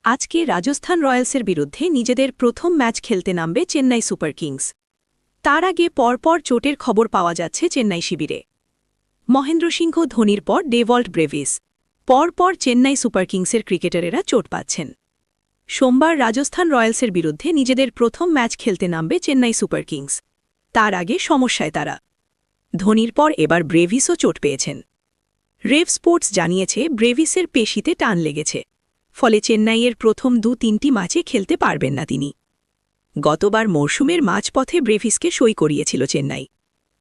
আজকে রাজস্থান রয়্যালসের বিরুদ্ধে নিজেদের প্রথম ম্যাচ খেলতে নামবে চেন্নাই সুপার কিংস। তার আগে পরপর চোটের খবর পাওয়া যাচ্ছে চেন্নাই শিবিরে। মহেন্দ্র সিংহ ধোনির পর ডেভল্ট ব্রেভিস, পরপর চেন্নাই সুপার কিংসের ক্রিকেটারেরা চোট পাচ্ছেন। সোমবার রাজস্থান রয়্যালসের বিরুদ্ধে নিজেদের প্রথম ম্যাচ খেলতে নামবে চেন্নাই সুপার কিংস। তার আগে সমস্যায় তারা। ধোনির পর এবার ব্রেভিসও চোট পেয়েছেন। রেভ স্পোর্টস জানিয়েছে ব্রেভিসের পেশিতে টান লেগেছে, ফলে চেন্নাইয়ের প্রথম ২-৩টি ম্যাচে খেলতে পারবেন না তিনি। গতবার মরশুমের মাঝপথে ব্রেভিসকে সই করিয়েছিল চেন্নাই।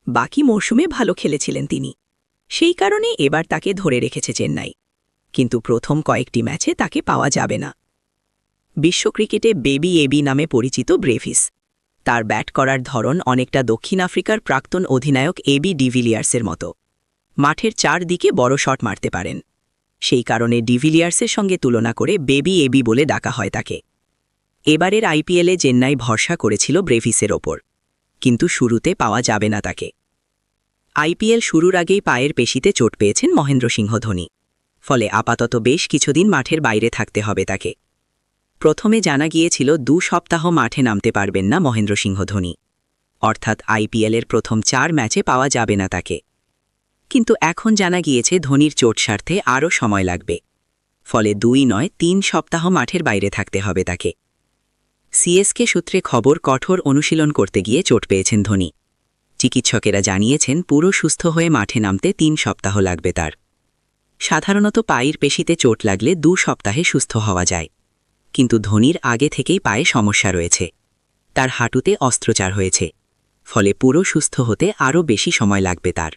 বাকি মরশুমে ভালো খেলেছিলেন তিনি, সেই কারণে এবার তাকে ধরে রেখেছে চেন্নাই। কিন্তু প্রথম কয়েকটি ম্যাচে তাকে পাওয়া যাবে না। বিশ্ব ক্রিকেটে বেবি এবি নামে পরিচিত ব্রেভিস। তার ব্যাট করার ধরন অনেকটা দক্ষিণ আফ্রিকার প্রাক্তন অধিনায়ক এবি ডিভিলিয়ার্সের মতো। মাঠের চারদিকে বড় শট মারতে পারেন, সেই কারণে ডিভিলিয়ার্সের সঙ্গে তুলনা করে বেবি এবি বলে ডাকা হয় তাকে। এবারের আইপিএলে চেন্নাই ভরসা করেছিল ব্রেভিসের ওপর, কিন্তু শুরুতে পাওয়া যাবে না তাকে। আইপিএল শুরুর আগেই পায়ের পেশিতে চোট পেয়েছেন মহেন্দ্র সিংহ ধোনি, ফলে আপাতত বেশ কিছুদিন মাঠের বাইরে থাকতে হবে তাকে। প্রথমে জানা গিয়েছিল ২ সপ্তাহ মাঠে নামতে পারবেন না মহেন্দ্র সিংহ ধোনি, অর্থাৎ আইপিএলের প্রথম ৪ ম্যাচে পাওয়া যাবে না তাকে। কিন্তু এখন জানা গিয়েছে ধোনির চোট সারতে আরও সময় লাগবে, ফলে ২ নয় ৩ সপ্তাহ মাঠের বাইরে থাকতে হবে তাকে। সিএসকে সূত্রে খবর, কঠোর অনুশীলন করতে গিয়ে চোট পেয়েছেন ধোনি। চিকিৎসকেরা জানিয়েছেন পুরো সুস্থ হয়ে মাঠে নামতে ৩ সপ্তাহ লাগবে তার। সাধারণত পায়ের পেশিতে চোট লাগলে ২ সপ্তাহে সুস্থ হওয়া যায়, কিন্তু ধোনির আগে থেকেই পায়ে সমস্যা রয়েছে। তার হাঁটুতে অস্ত্রোপচার হয়েছে, ফলে পুরো সুস্থ হতে আরও বেশি সময় লাগবে তার।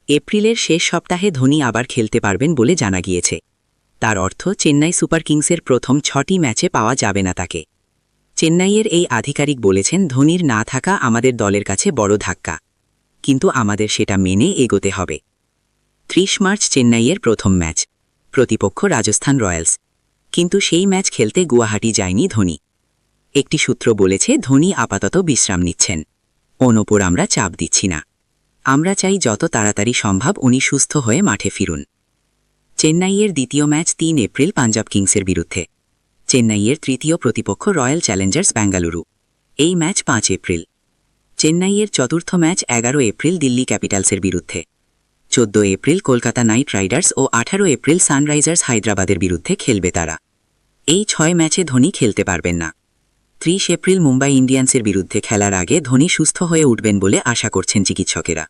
এপ্রিলের শেষ সপ্তাহে ধোনি আবার খেলতে পারবেন বলে জানা গিয়েছে। তার অর্থ চেন্নাই সুপার কিংসের প্রথম ৬টি ম্যাচে পাওয়া যাবে না তাকে। চেন্নাইয়ের এই আধিকারিক বলেছেন, ধোনির না থাকা আমাদের দলের কাছে বড় ধাক্কা, কিন্তু আমাদের সেটা মেনে এগোতে হবে। ৩০ মার্চ চেন্নাইয়ের প্রথম ম্যাচ, প্রতিপক্ষ রাজস্থান রয়্যালস, কিন্তু সেই ম্যাচ খেলতে গুয়াহাটি যায়নি ধোনি। একটি সূত্র বলেছে ধোনি আপাতত বিশ্রাম নিচ্ছেন, ওর ওপর আমরা চাপ দিচ্ছি না। আমরা চাই যত তাড়াতাড়ি সম্ভব উনি সুস্থ হয়ে মাঠে ফিরুন। চেন্নাইয়ের দ্বিতীয় ম্যাচ ৩ এপ্রিল পাঞ্জাব কিংসের বিরুদ্ধে। চেন্নাইয়ের তৃতীয় প্রতিপক্ষ রয়্যাল চ্যালেঞ্জার্স বেঙ্গালুরু। এই ম্যাচ ৫ এপ্রিল। চেন্নাইয়ের চতুর্থ ম্যাচ ১১ এপ্রিল দিল্লি ক্যাপিটালসের বিরুদ্ধে। ১৪ এপ্রিল কলকাতা নাইট রাইডার্স ও ১৮ এপ্রিল সানরাইজার্স হায়দ্রাবাদের বিরুদ্ধে খেলবে তারা। এই ৬ ম্যাচে ধোনি খেলতে পারবেন না। ৩০ এপ্রিল মুম্বাই ইন্ডিয়ান্সের বিরুদ্ধে খেলার আগে ধোনি সুস্থ হয়ে উঠবেন বলে আশা করছেন চিকিৎসকেরা।